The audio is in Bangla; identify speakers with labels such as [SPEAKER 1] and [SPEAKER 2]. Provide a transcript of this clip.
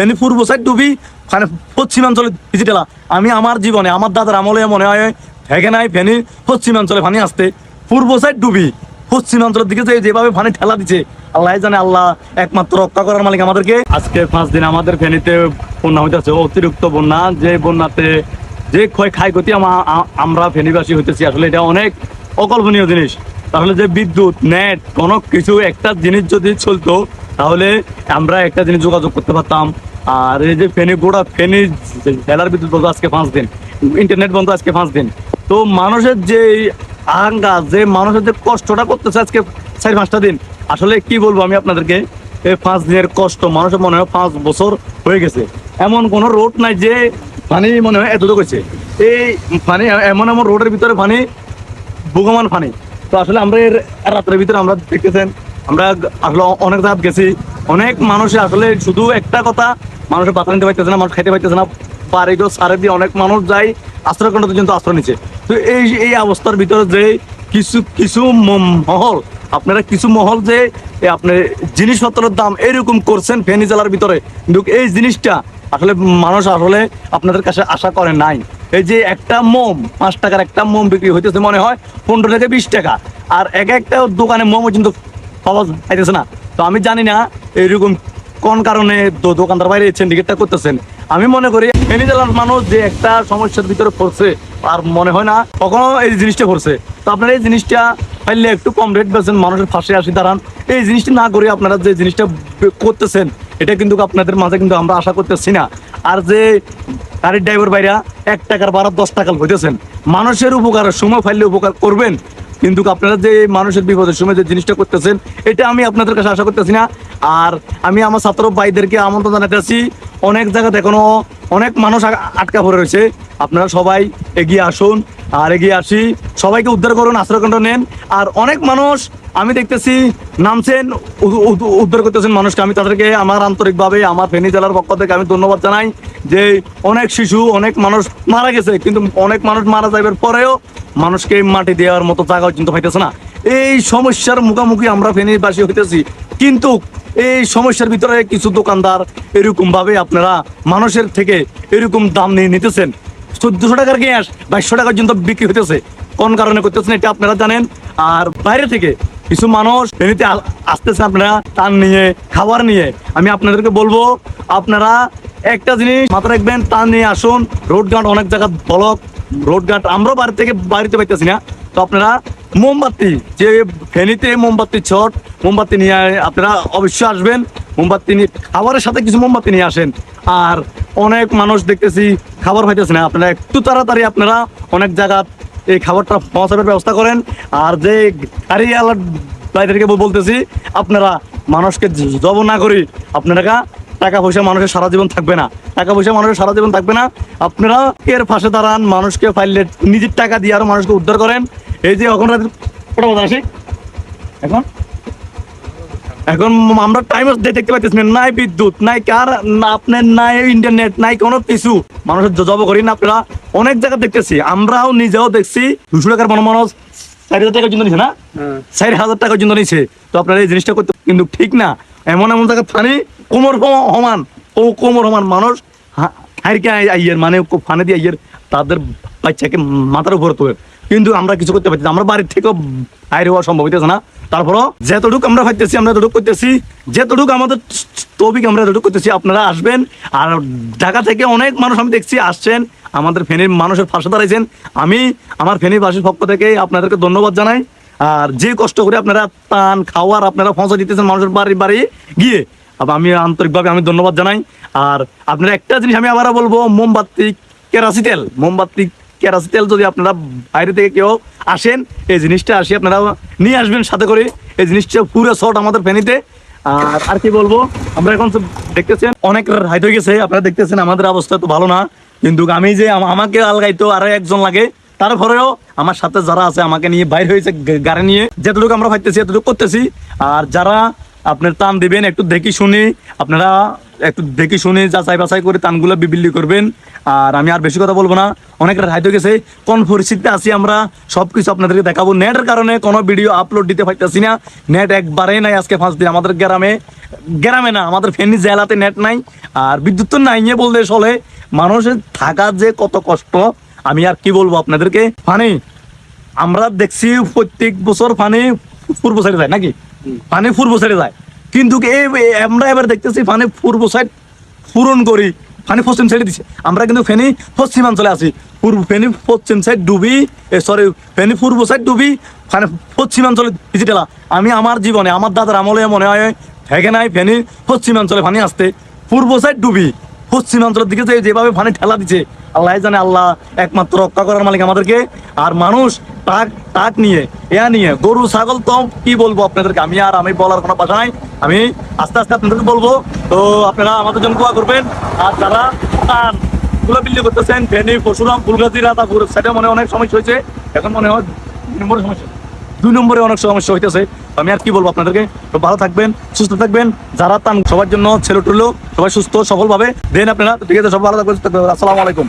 [SPEAKER 1] ফেনী পূর্ব সাইড ডুবি মানে পশ্চিমাঞ্চলে ডিজিটালা। আমি আমার জীবনে আমার দাদার আমলে মনে হয় থেকে নাই ফেনী পশ্চিমাঞ্চলে পানি আসতে, পূর্ব সাইড ডুবি পশ্চিমাঞ্চলের দিকে যেভাবে পানি ঠেলা দিচ্ছে আল্লাহ জানে, আল্লাহ একমাত্র রক্ষা করার মালিক আমাদেরকে। আজকে 5 দিন আমাদের ফেনীতে বন্যা হইতেছে, অতিরিক্ত বন্যা, যে বন্যাতে যে ক্ষয়ক্ষতি আমরা ফেনীবাসী হইতেছি, আসলে এটা অনেক অকল্পনীয় জিনিস। তাহলে যে বিদ্যুৎ, নেট, কোনো কিছু একটা জিনিস যদি চলতো তাহলে আমরা একটা জিনিস যোগাযোগ করতে পারতাম। আর এই যে ফেনী গোড়া ফেনী জেলার বিদ্যুৎ বন্ধ আজকে 5 দিন, ইন্টারনেট বন্ধ আজকে 5 দিন। তো মানুষের যে আঙ্গা, যে মানুষের যে কষ্টটা করতেছে আজকে 4-5টা দিন, আসলে কি বলবো আমি আপনাদেরকে। এই 5 দিনের কষ্ট মানুষের মনে হয় 5 বছর হয়ে গেছে। এমন কোনো রোড নাই যে পানি মনে হয় এতটুকু হয়েছে। এই পানি এমন এমন রোডের ভিতরে পানি, ভোগমান পানি। তো আসলে আমরা এর রাতের ভিতরে আমরা দেখতেছেন, আমরা আসলে অনেক রাত গেছি, অনেক মানুষে আসলে শুধু একটা কথা, মানুষের বাতা নিতে পারতেছে না, মানুষ খাইতে পারতেছে না, বাড়িঘর সারে দিয়ে অনেক মানুষ যায় আশ্রয় কেন্দ্র পর্যন্ত আশ্রয় নিচ্ছে। তো এই অবস্থার ভিতরে যে কিছু মহল, আপনারা কিছু মহল যে আপনার জিনিসপত্রের দাম এরকম করছেন ফেনী জেলার ভিতরে, কিন্তু এই জিনিসটা আসলে মানুষ আসলে আপনাদের কাছে আশা করে নাই। এই যে একটা মোম 5 টাকার একটা মোম বিক্রি হইতেছে মনে হয় 15 থেকে 20 টাকা, আর একটা দোকানে মোম কিন্তু পাওয়া যাইতেছে না। তো আমি জানি না এরকম কোন কারণে দোকানদার বাইরে সিন্ডিকেটটা করতেছেন। আমি মনে করি ফেনী জেলার মানুষ যে একটা সমস্যার ভিতরে পড়ছে, আর মনে হয় না কখনো এই জিনিসটা পড়ছে। তো আপনারা এই জিনিসটা পাইলে একটু কম রেট বেছেন, মানুষের পাশে আসি দাঁড়ান। এই জিনিসটা না করে আপনারা যে জিনিসটা করতেছেন এটা কিন্তু আপনাদের মাঝে কিন্তু আমরা আশা করতেছি না। আর যে গাড়ির ড্রাইভার ভাইরা 1 টাকার ভাড়া 10 টাকা হইতেছেন, মানুষের উপকারের সময় ফাইলে উপকার করবেন, কিন্তু আপনারা যে মানুষের বিপদের সময় যে জিনিসটা করতেছেন এটা আমি আপনাদের কাছে আশা করতেছি না। আর আমি আমার ছাত্র ভাইদেরকে আমন্ত্রণ জানাতেছি, অনেক জায়গাতে এখনো অনেক মানুষ আটকা পড়ে রয়েছে, আপনারা সবাই এগিয়ে আসুন, আর এগিয়ে আসি, সবাইকে উদ্ধার করুন, আশ্রয়কেন্দ্র নেন। আর অনেক মানুষ আমি দেখতেছি নামছেন, উদ্ধার করতেছেন মানুষকে। আমি তাদেরকে আমার আন্তরিকভাবে আমার ফেনী জেলার পক্ষ থেকে আমি ধন্যবাদ জানাই যে অনেক শিশু, অনেক মানুষ মারা গেছে, কিন্তু অনেক মানুষ মারা যাবার পরেও মানুষকে মাটি দেওয়ার মতো জায়গা কিন্তু পাইতেছে না। এই সমস্যার মুখোমুখি আমরা ফেনীবাসী হইতেছি, কিন্তু এই সমস্যার ভিতরে কিছু দোকানদার এরকম ভাবে আপনারা মানুষের থেকে এরকম দাম নিয়ে নিতেছেন। 1400 টাকার গ্যাস 2200 টাকার পর্যন্ত বিক্রি হইতেছে, কোন কারণে করতেছেন এটা আপনারা জানেন। আর বাইরে থেকে কিছু মানুষ ফেনীতে আসতেছেন আপনারা টান নিয়ে, খাবার নিয়ে। আমি আপনাদেরকে বলবো আপনারা একটা জিনিস মাথায় রাখবেন, টান নিয়ে আসুন। রোডঘাট অনেক জায়গা ব্লক, রোডঘাট আমরা বাড়িতে পাইতেছি না। তো আপনারা মোমবাতি, যে ফেনীতে মোমবাতি ছট, মোমবাতি নিয়ে আপনারা অবশ্যই আসবেন। মোমবাতি নিয়ে খাবারের সাথে কিছু মোমবাতি নিয়ে আসেন। আর অনেক মানুষ দেখতেছি খাবার পাইতেছে না, আপনারা একটু তাড়াতাড়ি আপনারা অনেক জায়গা এই খাবারটা পৌঁছানোর ব্যবস্থা করেন। আর যে গাড়িওয়ালা ভাইদেরকে বলতেছি, আপনারা মানুষকে জব না করি, আপনারা টাকা পয়সা মানুষের সারা জীবন থাকবে না, টাকা পয়সা মানুষের সারা জীবন থাকবে না। আপনারা এর পাশে দাঁড়ান, মানুষকে ফাইলে নিজের টাকা দিয়ে আরো মানুষকে উদ্ধার করেন। এই যে এখন রাতে আসি, এখন আমরা টাইম দেখতে পাইতেছি না, নাই বিদ্যুৎ, নাই কার, আপনার নাই ইন্টারনেট, নাই কোনো কিছু, মানুষের জব করি না। আপনারা অনেক জায়গা দেখতেছি, আমরাও নিজেও দেখছি 200 টাকার মানুষ 4000 টাকার জন্য নিচ্ছে না, 4000 টাকার জন্য নিচ্ছে। তো আপনারা এই জিনিসটা করতে কিন্তু ঠিক না। এমন জায়গায় পানি কোমর সমান মানুষ হাইরকে আইয়ের মানে ফানে দিয়ে আইয়ের তাদের বাচ্চাকে মাথার উপরে তোলে, কিন্তু আমরা কিছু করতে পারছি, আমরা বাড়ির থেকেও বাইরে হওয়া সম্ভব হইতেছে না। তারপরও যতটুকু আমরা পাইতেছি আমরা এতটুকু করতেছি, যতটুকু আমাদের তৌফিক আমরা এতটুকু করতেছি। আপনারা আসবেন। আর ঢাকা থেকে অনেক মানুষ আমি দেখছি আসছেন, আমাদের ফেনীর মানুষের পাশে দাঁড়াইছেন। আমি আমার ফেনীবাসীর পক্ষ থেকে আপনাদেরকে ধন্যবাদ জানাই। আর যে কষ্ট করে আপনারা টান খাওয়ার আপনারা পৌঁছে দিতেছেন মানুষের বাড়ি গিয়ে, আমি আন্তরিকভাবে আমি ধন্যবাদ জানাই। আর আপনারা একটা জিনিস আমি আবারও বলবো, মোমবাতি কেরাসি তেল যদি আপনারা বাইরে থেকে কেউ আসেন, এই জিনিসটা আসি আপনারা নিয়ে আসবেন সাথে করে। এই জিনিসটা পুরো শর্ট আমাদের ফেনীতে। আর কি বলবো, আমরা এখন দেখতেছেন অনেক রাইত হয়ে গেছে, আপনারা দেখতেছেন আমাদের অবস্থা তো ভালো না। কিন্তু আমি যে আমাকে আলগাইতো আরো একজন লাগে, তারপরেও আমার সাথে যারা আছে আমাকে নিয়ে বাইর হয়েছে গাড়ি নিয়ে, যতটুকু আমরা পাইতেছি এতটুকু করতেছি। আর যারা আপনার টান দিবেন, একটু দেখি শুনি, আপনারা একটু দেখি শুনি যাচাই বাছাই করে টানগুলো বিবিল্লি করবেন। আর আমি আর বেশি কথা বলবো না, অনেক রাত হয়ে গেছে। কোন পরিস্থিতিতে আছি আমরা সবকিছু আপনাদেরকে দেখাবো। নেটের কারণে কোনো ভিডিও আপলোড দিতে পারতেছি না, নেট একবারেই নাই আজকে 5 দিন। আমাদের গ্রামে না, আমাদের ফেনী জেলাতে নেট নাই, আর বিদ্যুৎ তো নাই বলতে চলে। মানুষের থাকার যে কত কষ্ট আমি আর কি বলবো আপনাদেরকে। পানি আমরা দেখছি প্রত্যেক বছর পানি পূর্ব সাইডে যায় নাকি, পানি পূর্ব সাইডে যায়, কিন্তু আমরা এবার দেখতেছি পানি পূর্ব সাইড পূরণ করি, পানি পশ্চিম সাইডে দিচ্ছে। আমরা কিন্তু ফেনী পশ্চিমাঞ্চলে আছি, ফেনী পশ্চিম সাইড ডুবি, সরি ফেনী পূর্ব সাইড ডুবি, মানে পশ্চিমাঞ্চলে ডিজিটাল। আমি আমার জীবনে আমার দাদার আমলে মনে হয় থেকে নাই ফেনী পশ্চিমাঞ্চলে পানি আসতে, পূর্ব সাইড ডুবি, পশ্চিমাঞ্চলের দিকে যেভাবে পানি ঠেলা দিচ্ছে আল্লাহ জানে, আল্লাহ একমাত্র রক্ষা করার মালিক আমাদেরকে। আর মানুষ টাক নিয়ে নিয়ে গরু ছাগল, তো কি বলবো আপনাদেরকে, আমি বলার কোনো ভাষা নাই। আমি আস্তে আস্তে আপনাদেরকে বলবো, তো আপনারা আমাদের জন্য দোয়া করবেন। আর যারা টান গুলো বিল্লি করতেছেন ফেনী, পরশুরাম, ফুলগাজী, রাতাপুর সেটা মনে অনেক সমস্যা হয়েছে, এখন মনে হয় 2 নম্বরে অনেক সমস্যা হইতেছে। আমি আর কি বলবো আপনাদেরকে, তো ভালো থাকবেন, সুস্থ থাকবেন। যারা টান সবার জন্য ছেলে টুলো সবাই সুস্থ সফল ভাবে দেন আপনারা, ঠিক আছে? সব ভালো থাকবেন, আসসালামু আলাইকুম।